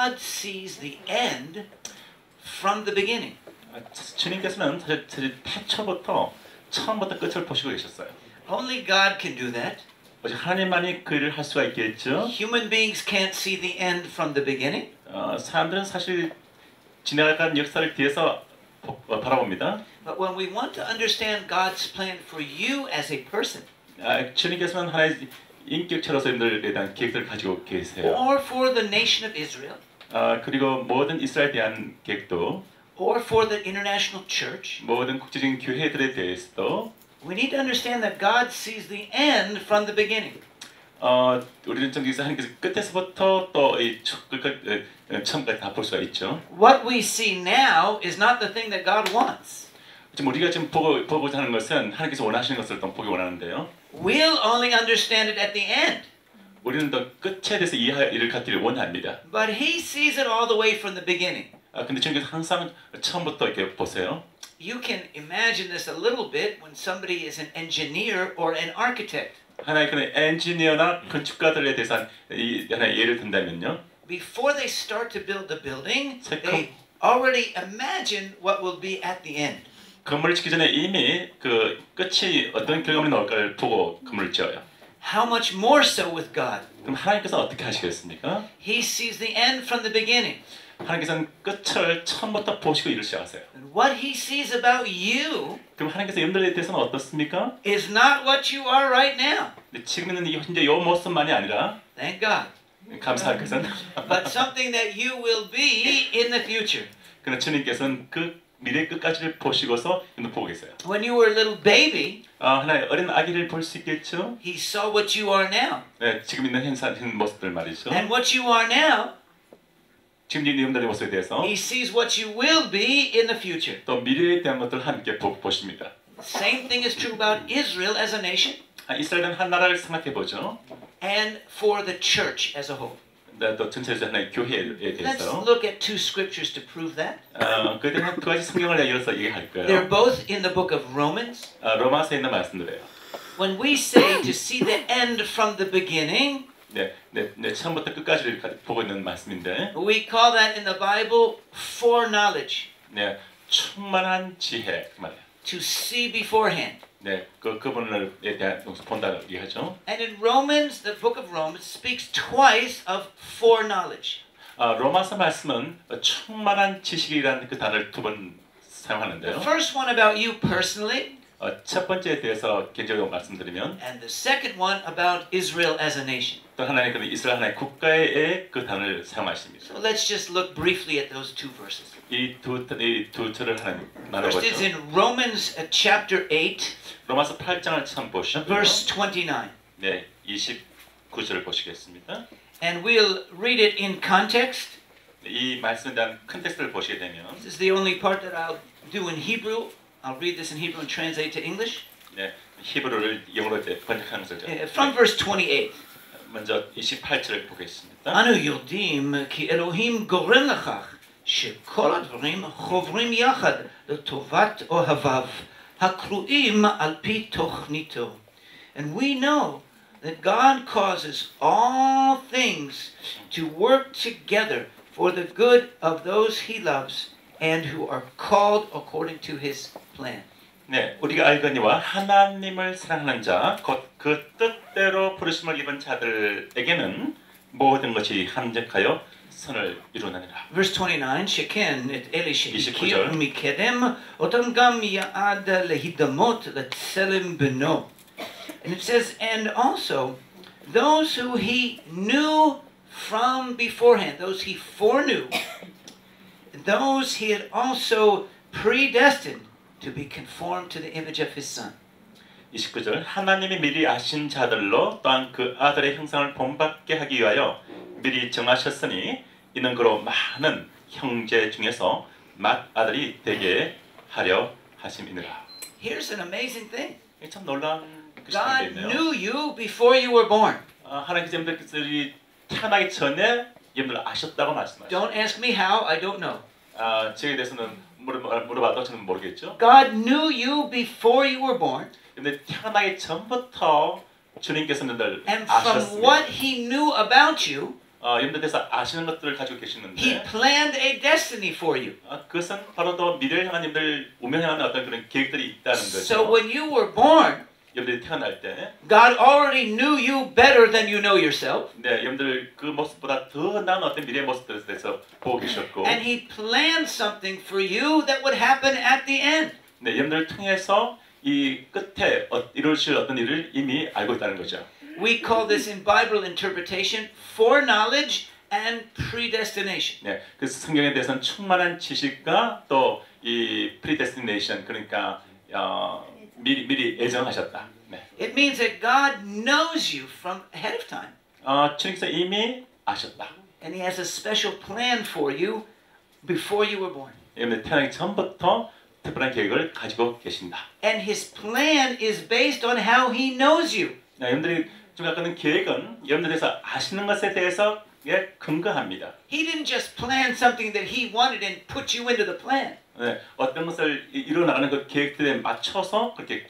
God sees the end from the beginning. 주님께서는 사실 태초부터 처음부터 끝을 보시고 계셨어요. Only God can do that. 오직 하나님만이 그 일을 할 수가 있겠죠. Human beings can't see the end from the beginning. 사람들은 사실 지나간 역사를 뒤에서 바라봅니다. But when we want to understand God's plan for you as a person, 주님께서는 하나의 인격체로서 여러분들에 대한 계획을 가지고 계세요. or for the nation of Israel, 그리고 모든 이스라엘에 대한 계획도, or for the international church, 모든 국제적인 교회들에 대해서도 we need to understand that God sees the end from the beginning. 우리는 정기에서 하나님께서 끝에서부터 또 이 처음까지 다 볼 수가 있죠. What we see now is not the thing that God wants. 지금 우리가 지금 보고자 하는 것은 하나님께서 원하시는 것을 또 보기 원하는데요. We'll only understand it at the end. 우리는 더 끝에 대해서 이해를 갖기를 원합니다. But He sees it all the way from the beginning. 근데 주님께서 항상 처음부터 이렇게 보세요. You can imagine this a little bit when somebody is an engineer or an architect. 하나의 그런 엔지니어나 건축가들에 대해서 하나의 예를 든다면요. Before they start to build the building, they already imagine what will be at the end. 건물을 짓기 전에 이미 그 끝이 어떤 결과물이 나올까를 보고 건물을 지어요. How much more so with God? 그럼 하나님께서 어떻게 하시겠습니까? He sees the end from the beginning. 하나님께서는 끝을 처음부터 보시고 일을 시작하세요. And what He sees about you 그럼 하나님께서 여러분들에 대해서는 어떻습니까? is not what you are right now. 지금 있는 현재 이 모습만이 아니라 Thank God. 감사할 것은 But something that you will be in the future. 그러나 주님께서는 그 미래 끝까지를 보시고서 보고 계세요. When you were a little baby, 하나의 어린 아기를 볼 수 있겠죠? He saw what you are now. 네, 지금 있는 현 모습들 말이죠. And what you are now, 지금 있는 여러분들의 모습에 대해서 He sees what you will be in the future. 또 미래에 대한 것들을 함께 보십니다. Same thing is true about Israel as a nation 이스라엘은 한 나라를 생각해 보죠. and for the church as a whole. 또 전체적으로 하나의 교회에 Let's 대해서 look at two scriptures to prove that. 그때 한 두 가지 성경을 열어서 얘기할 They're 거예요. both in the book of Romans. 로마서에 있는 말씀들이에요. When we say to see the end from the beginning, 네, 처음부터 끝까지를 보고 있는 말씀인데, we call that in the Bible foreknowledge, 네, 충만한 지혜 그 말이에요. to see beforehand. 네, 그분을 대한 본다고 얘기하죠. And in Romans, the book of Romans speaks twice of foreknowledge. 로마서 말씀은 충만한 지식이라는 그 단어를 두 번 사용하는데요. The first one about you personally, 첫 번째에 대해서 개인적으로 말씀드리면, and the second one about Israel as a nation. 또 하나의 그 이스라엘 하나의 국가의 그 단어를 사용하십니다. So let's just look briefly at those two verses. 이 두 절을 하나 First is 나눠보죠. in Romans chapter 8, 로마서 8장을 처음 보시고요. verse 29. 네, 29절을 보시겠습니다. And we'll read it in context. 이 말씀에 대한 컨텍스트를 보시게 되면, This is the only part that I'll do in Hebrew. I'll read this in Hebrew and translate to English. 네, 히브리어를 영어로 번역하는 것을 From verse 28. 먼저 28절을 보겠습니다. אנו יודעים כי אלוהים גורם לכך שכל הדברים חוברים יחד לטובת אוהביו הקרואים על פי תוכניתו. And we know that God causes all things to work together for the good of those He loves and who are called according to His plan. 네, 우리가 알거니와 하나님을 사랑하는 자, 곧 그 뜻대로 부르심을 입은 자들에게는 모든 것이 함정하여 선을 이루느니라. Verse 29, שכן את אלה שהכיר 29. מקדם, אותם גם יעד להידמות לצלם בנו. And it says, and also, those who He knew from beforehand, those He foreknew, those He had also predestined to be conformed to the image of His Son. 29절 하나님이 미리 아신 자들로 또한 그 아들의 형상을 본받게 하기 위하여 미리 정하셨으니 이는 그로 많은 형제 중에서 맏아들이 되게 하려 하심이니라. Here's an amazing thing. 이게 참 놀라운 God 사실이네요. knew you before you were born. 하나님께서 여러분들이 태어나기 전에 여러분들 아셨다고 말씀하셨어요. Don't ask me how, I don't know. 저에 대해서는 물어봐도 저는 모르겠죠. God knew you before you were born. 근데 태어나기 전부터 주님께서는 늘 And from 아셨습니다. what He knew about you, 여러분들 대해서 아시는 것들을 가지고 He 계시는데 planned a destiny for you. 그것은 바로 더 미래를 향한 여러분들 운명 향하는 어떤 그런 계획들이 있다는 거죠. So when you were born, 여러분들이 태어날 때 God already knew you better than you know yourself. 네, 여러분들 그 모습보다 더 나은 어떤 미래의 모습들에 대해서 보고 계셨고 And He planned something for you that would happen at the end. 네, 여러분들을 통해서 이 끝에 이루실 어떤 일을 이미 알고 있다는 거죠. We call this in Bible interpretation foreknowledge and predestination. 네, 그래서 성경에 대해서는 충만한 지식과 또 이 predestination 그러니까 미리 예정하셨다. 네. It means that God knows you from ahead of time. 주님께서 이미 아셨다. And He has a special plan for you before you were born. 여러분들 태어나기 전부터 특별한 계획을 가지고 계신다. And His plan is based on how He knows you. 네, 여러분들이 좀 갖는 계획은 여러분들에 대해서 아시는 것에 대해서 근거합니다. He didn't just plan something that He wanted and put you into the plan. 네, 어떤 것을 이루어 나가는 그 계획들에 맞춰서 그렇게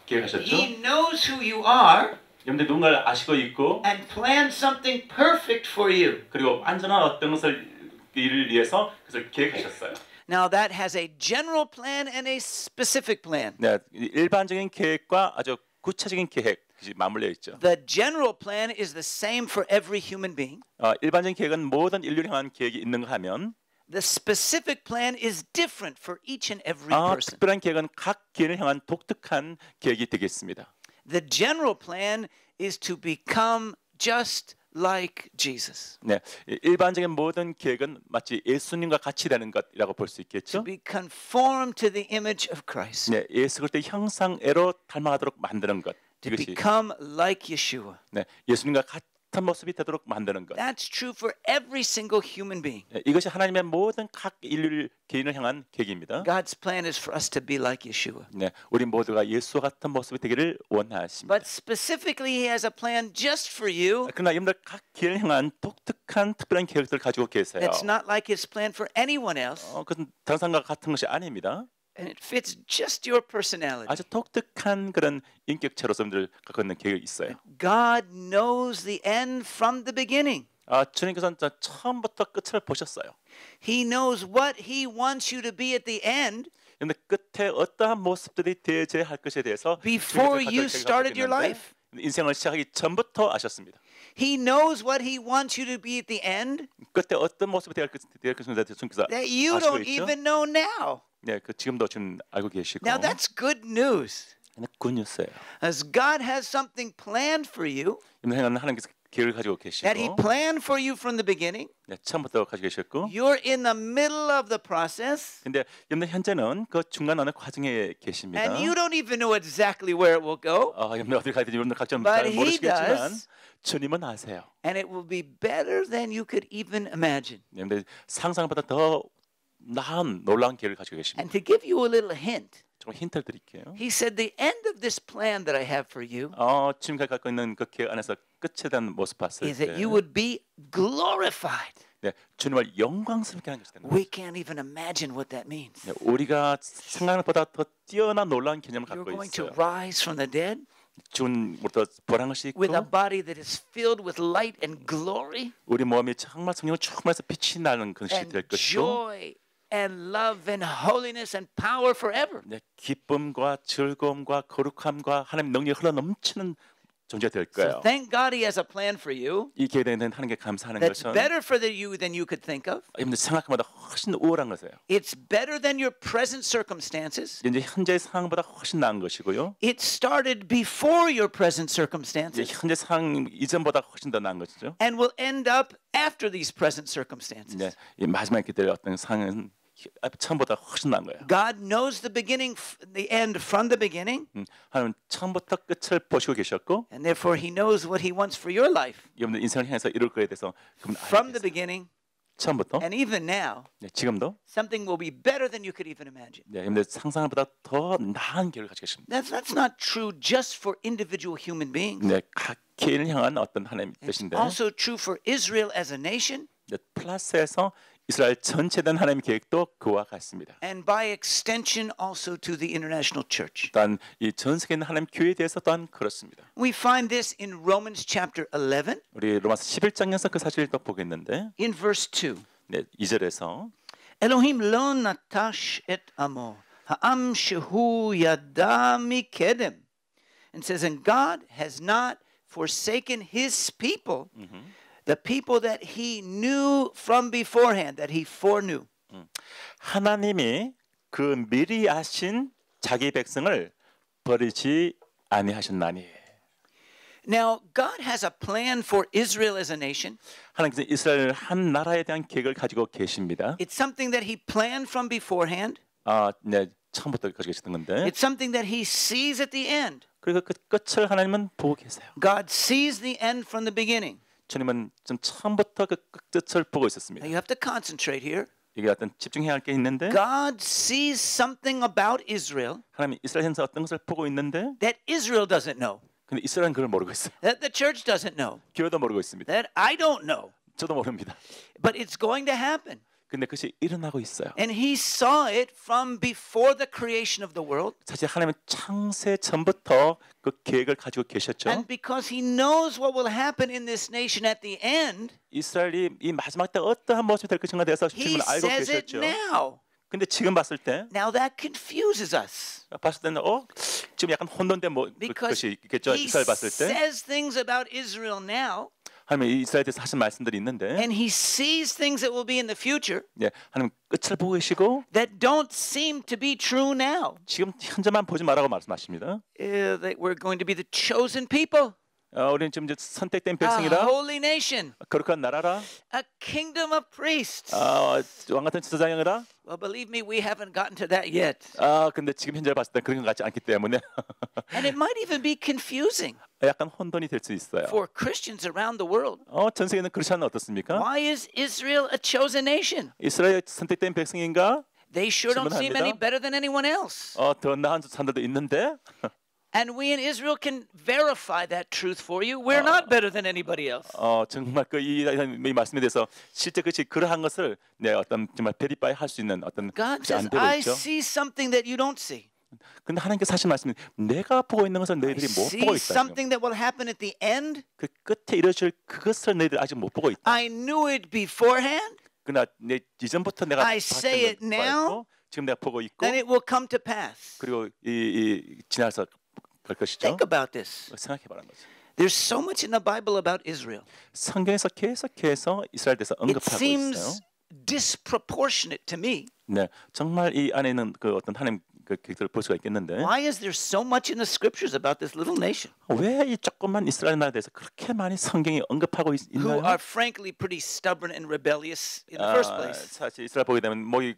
계획하셨죠. He knows who you are 여러분들 누군가를 아시고 있고 and planned something perfect for you. 그리고 완전한 어떤 것을 일을 위해서 그것을 계획하셨어요. Now that has a general plan and a specific plan. 네, 일반적인 계획과 아주 구체적인 계획 맞물려 있죠. The general plan is the same for every human being. 일반적인 계획은 모든 인류를 향한 계획이 있는가 하면 The specific plan is different for each and every person. 특별한 계획은 각 개인을 향한 독특한 계획이 되겠습니다. The general plan is to become just like Jesus. 네, 일반적인 모든 계획은 마치 예수님과 같이 되는 것이라고 볼 수 있겠죠. To be conformed to the image of Christ. 네, 예수 그리스도의 형상애로 닮아가도록 만드는 것. To 이것이 become like Yeshua. 네, 예수님과 같은 모습이 되도록 만드는 것. That's true for every single human being. 네, 이것이 하나님의 모든 각 인류 개인을 향한 계획입니다. God's plan is for us to be like Yeshua. 네, 우리 모두가 예수와 같은 모습이 되기를 원하십니다. But specifically, He has a plan just for you. 그러나 여러분들 각 개인을 향한 독특한 특별한 계획들을 가지고 계세요. It's not like His plan for anyone else, 그건 다른 사람과 같은 것이 아닙니다. and it fits just your personality. 아주 독특한 그런 인격체로서 여러분들 갖고 있는 계획이 있어요. God knows the end from the beginning. 주님께서는 처음부터 끝을 보셨어요. He knows what He wants you to be at the end 그런데 끝에 어떠한 모습들이 대제할 것에 대해서 before you started your life. 인생을 시작하기 전부터 아셨습니다. He knows what He wants you to be at the end 끝에 어떤 모습이 될 것인지 주님께서 that you 아시고 don't 있죠. even know now. 네, 그 지금도 지금 알고 계시고. Now that's good news. 굿뉴스예요. As God has something planned for you 하나님께서 계획을 가지고 that He 계시고, planned for you from the beginning. 네, 처음부터 가지고 계셨고. You're in the middle of the process. 근데 여러분 현재는 그 중간 어느 과정에 계십니다. And you don't even know exactly where it will go. 여러분 어디 가야 되는지 여러분 각자 But 잘 He 모르시겠지만 does. 주님은 아세요. And it will be better than you could even imagine. 여러분 상상보다 더 나은 놀라운 계획을 가지고 계십니다. And to give you a little hint, 좀 힌트를 드릴게요. He said the end of this plan that I have for you 지금까지 갖고 있는 그 계획 안에서 끝에 대한 모습 봤을 is 때, that you would be glorified. 네, 주님을 영광스럽게 하는 것이 되는 거예요. We can't even imagine what that means. 네, 우리가 생각하는 것보다 더 뛰어난 놀라운 개념을 You're 갖고 going to 있어요. rise from the dead 죽은부터 부활한 것이 있고, with a body that is filled with light and glory 우리 몸이 정말 성령을 충만해서 빛이 나는 것이 and 될 것이고, joy and love and holiness and power forever. 네, 기쁨과 즐거움과 거룩함과 하나님 능력이 흘러 넘치는 존재가 될 So 거예요. thank God He has a plan for you 이 계획에 대한 하나님께 감사하는 that's 것은 better for you than you could think of. 여러분들 생각보다 훨씬 우월한 것이에요. It's better than your present circumstances. 이제 현재의 상황보다 훨씬 나은 것이고요. It started before your present 이제 circumstances 현재 상황 이전보다 훨씬 더 나은 것이죠. and will end up after these present circumstances. 네, 이 마지막에 기다릴 어떤 상황은 처음보다 훨씬 나은 거예요. God knows the beginning, the end from the beginning, 하나님 처음부터 끝을 보시고 계셨고, and therefore He knows what He wants for your life 여러분들 인생을 향해서 이룰 거에 대해서 그분 from the 알고 계세요. beginning 처음부터, and even now. 네, 지금도, Something will be better than you could even imagine. 네, 여러분들 상상보다 더 나은 계획을 가지고 계십니다. That's not true just for individual human beings. 네, 각 개인을 향한 어떤 하나님의 It's 뜻인데, also true for Israel as a nation 네, 플러스에서 이스라엘 전체에 대한 하나님의 계획도 그와 같습니다. And by extension also to the international church. 또한 이 전 세계 있는 하나님 교회에 대해서 또한 그렇습니다. We find this in Romans chapter 11 우리 로마서 11장에서 그 사실을 또 보겠는데 in verse 2. 네, 2절에서 אלוהים לא נטש את עמו, העם שהוא ידע מקדם. And says, and God has not forsaken his people, the people that he knew from beforehand, that he foreknew. 하나님이 그 미리 아신 자기 백성을 버리지 아니하셨나니. Now, God has a plan for Israel as a nation. 하나님께서 이스라엘 한 나라에 대한 계획을 가지고 계십니다. It's something that he planned from beforehand. 네, 처음부터 가지고 계셨던 건데. It's something that he sees at the end. 그리고 그 끝을 하나님은 보고 계세요. God sees the end from the beginning. 주님은 좀 처음부터 그 끝을 보고 있었습니다. Now, you have to concentrate here. 이게 어떤 집중해야 할 게 있는데 God sees something about Israel 하나님이 이스라엘에서 어떤 것을 보고 있는데 that Israel doesn't know, 근데 이스라엘은 그걸 모르고 있어요. that the church doesn't know, 교회도 모르고 있습니다. that I don't know. 저도 모릅니다. But it's going to happen. 근데 그것이 일어나고 있어요. And he saw it from before the creation of the world. 사실 하나님은 창세 전부터 그 계획을 가지고 계셨죠. And because he knows what will happen in this nation at the end, 이스라엘이 이 마지막 때 어떠한 모습이 될 것인가 대해서 he 지금 알고 says it 계셨죠. now. 근데 지금 봤을 때 Now that confuses us. 봤을 때는 지금 약간 혼돈된 Because 것이 있겠죠. he 이스라엘 봤을 때 says things about Israel now, 하나님 이스라엘에 대해서 하신 말씀들이 있는데 and he sees things that will be in the future 예, 하나님 끝을 보고 계시고 that don't seem to be true now. 지금 현재만 보지 말라고 말씀하십니다. That we're going to be the chosen people, 우리는 지금 이제 선택된 a 백성이라 holy nation, 거룩한 나라라 a kingdom of priests. 왕 같은 지도자형이라 Well, believe me, we haven't gotten to that yet. 근데 지금 현재 봤을 때 그런 것 같지 않기 때문에 And it might even be confusing 약간 혼돈이 될 수 있어요. for Christians around the world. 전 세계는 그렇지 않나 어떻습니까? Why is Israel a chosen nation? 이스라엘 선택된 백성인가? They sure don't seem any 질문합니다. better than anyone else. 더 나은 사람들도 있는데 And we in Israel can verify that truth for you. We're not better than anybody else. 정말 이 말씀에 대해서 실제 그것이 그러한 것을 어떤 정말 베리파이 할 수 있는 어떤 God 것이 안 says, 되고 I 있죠. see something that you don't see. 근데 하나님께서 하신 말씀은 내가 보고 있는 것을 I 너희들이 못 see 보고 있다. 지금. something that will happen at the end. 그 끝에 이루어질 그것을 너희들 아직 못 보고 있다. I knew it beforehand. 그러나 이전부터 내가 I say it now. 지금 내가 보고 있고 Then it will come to pass. 그리고 이 지나서 갈 것이죠. Think about this. 생각해 보라는 거죠. There's so much in the Bible about Israel. 성경에서 계속해서 이스라엘 대해서 It 언급하고 있어요. seems disproportionate to me. 네, 정말 이 안에 있는 그 어떤 하나님 그 계획들을 볼 수가 있겠는데 Why is there so much in the scriptures about this little nation 왜 이 조그만 이스라엘 나라에 대해서 그렇게 많이 성경이 언급하고 who 있나요? are frankly pretty stubborn and rebellious in the first place? 사실 이스라엘 보게 되면 목이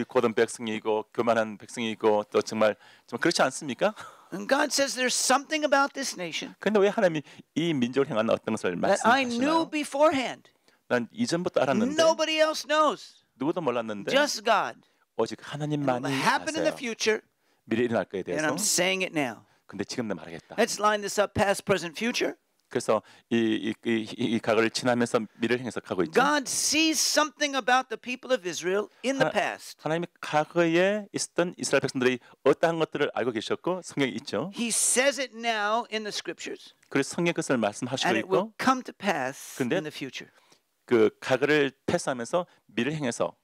곧은 백성이고 교만한 백성이고 또 정말 그렇지 않습니까? And God says there's something about this nation 근데 왜 하나님이 이 민족을 향한 어떤 것을 that I knew 말씀하시나요? beforehand. 난 이전부터 알았는데 Nobody else knows. 누구도 몰랐는데 Just God. 오직 It 하나님만이 will happen in the 아세요. future, 미래 일어날 거에 and 대해서. I'm saying it now. 근데 지금 내 말하겠다. Let's line this up past, present, future. 그래서 이 각을 지나면서 미래를 향해서 가고 있죠. God sees something about the people of Israel in the past. 하나님이 과거에 있었던 이스라엘 백성들이 어떠한 것들을 알고 계셨고 성경에 있죠. He says it now in the scriptures, 그래서 성경 것을 말씀하시고 and it will 있고 come to pass 근데 in the future. 그 과거를 패스하면서 미래를 향해서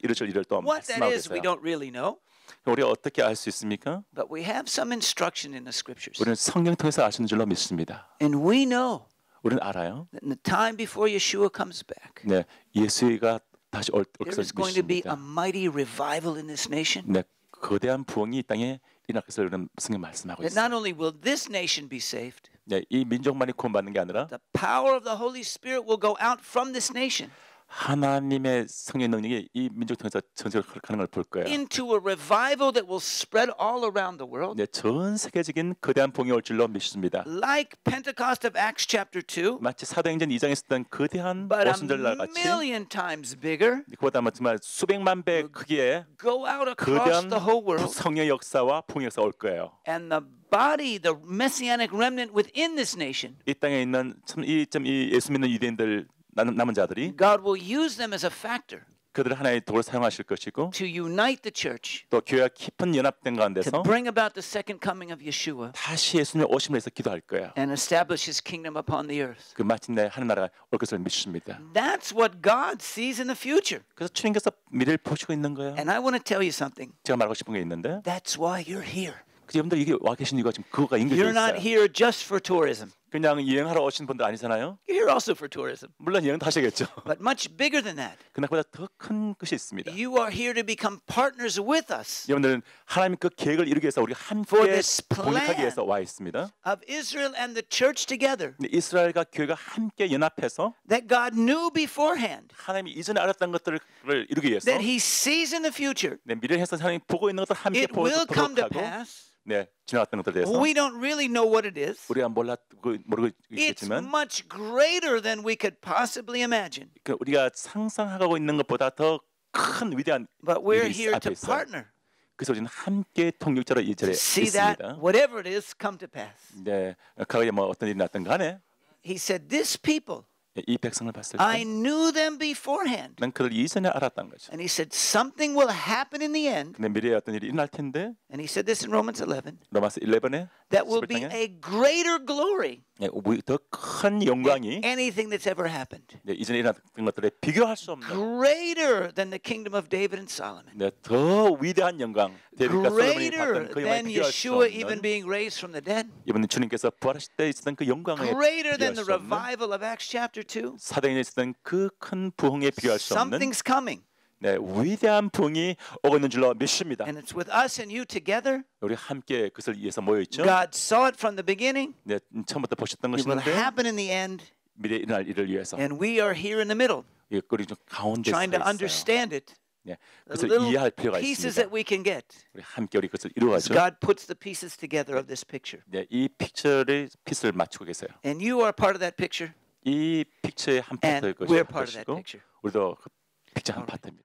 이루어질 일을 또 What that 말씀하고 is, we 계세요. don't really know, 우리가 어떻게 알 수 있습니까? but we have some instruction in the scriptures. 우리는 성경 통해서 아시는 줄로 믿습니다. And we know 우리는 알아요. that in the time before Yeshua comes back, 네, 예수가 다시 올 there 것을 is going to be a 믿습니다. mighty revival in this nation. 네, 거대한 부흥이 이 땅에 일어날 것을 우리는 성경 말씀하고 That 있어요. not only will this nation be saved, 네, 이 민족만이 구원받는 게 아니라 the power of the Holy Spirit will go out from this nation 하나님의 성령 능력이 이 민족 통해서 전체로 가는 걸 볼 거예요. into a revival that will spread all around the world. 네, 전 세계적인 거대한 봉이 올 줄로 믿습니다. Like Pentecost of Acts chapter 2, 마치 사도행전 2장에 있었던 거대한 but 오순절날 a 같이 million times bigger, 그보다 정말 수백만 배 크기의 go out across 거대한 the whole world. 성령 역사와 봉 역사 올 거예요. And the body, the messianic remnant within this nation, 이 땅에 있는 이 예수 믿는 유대인들 남은 자들이 God will use them as a factor 그들을 하나의 도구로 사용하실 것이고 to unite the church, 또 교회가 깊은 연합된 to 가운데서 bring about the second coming of Yeshua 다시 예수님의 오심을 위해서 기도할 거예요. and establish his kingdom upon the earth. 그 마침내 하늘 나라가 올 것을 믿습니다. That's what God sees in the future. 그래서 주님께서 미래를 보시고 있는 거예요. And I want to tell you something. 제가 말하고 싶은 게 있는데 That's why you're here. 그 여러분들 이게 와 계신 이유가 지금 그거가 연결돼 You're not 있어요. here just for tourism. 그냥 여행하러 오신 분들 아니잖아요. You're here also for tourism. 물론 여행도 하셔야겠죠. But much bigger than that. 그러나 그보다 더 큰 것이 있습니다. You are here to become partners with us 여러분들은 하나님 그 계획을 이루기 위해서 우리가 For 함께 this plan. 동력하기 위해서 와 있습니다. of Israel and the church together 근데 이스라엘과 교회가 함께 연합해서 that God knew beforehand 하나님이 이전에 알았던 것들을 이루기 위해서 that he sees in the future. 네, 미래에 해서 하나님 보고 있는 것들 함께 It will come to 보도록 하고 pass. 네, 지나갔던 것들에 대해서 We don't really know what it is. 우리가 모르고 It's 있겠지만 much greater than we could possibly imagine. 그 우리가 상상하고 있는 것보다 더 큰 위대한 But we're 일이 here 앞에 to 있어요. partner. 그래서 우리는 함께 통역자로 이 자리에 See that 있습니다. whatever it is come to pass. 네, 과거에 뭐 어떤 일이 났든 간에 He said, this people, 이 백성을 봤을 I 때 knew them beforehand. 난 그들 이전에 알았던 거죠. And he said, something will happen in the end. 근데 미래에 어떤 일이 일어날 텐데 And he said this in Romans 11, 로마서 11에 that will be a greater glory 더 큰 영광이 than anything that's ever happened. 네, 이전에 일어났던 것들에 비교할 수 없는 Greater than the kingdom of David and Solomon. 네, 더 위대한 영광 데뷔가 솔로몬이 Greater 받던 그 영광에 than 비교할 수 Yeshua even 없는 being raised from the dead. 이번에 주님께서 부활하실 때 있었던 그 영광에 Greater than 비교할 the 수 없는 revival of Acts chapter 2. 사도행전에 있었던 그 큰 부흥에 비교할 수 없는 Something's coming. 네, 위대한 부흥이 오고 있는 줄로 믿습니다. And it's with us and you together. 우리 함께 그것을 위해서 모여 있죠. God saw it from the beginning. 네, 처음부터 보셨던 It will 것인데 happen in the end. 미래에 일어날 일을 위해서 And we are here in the middle, 우리 좀 가운데 서 trying to 있어요. understand it. 네, The 그것을 little 이해할 필요가 pieces 있습니다. that we can get. 우리 함께 우리 그것을 As 이루어가죠. God puts the pieces together of this picture. 네, 이 픽처를 피스를 맞추고 계세요. And you are part of that picture. 이 픽처의 한 And 파트일 we're part of that 것이고 picture. 우리도 그 픽처 한 파트입니다.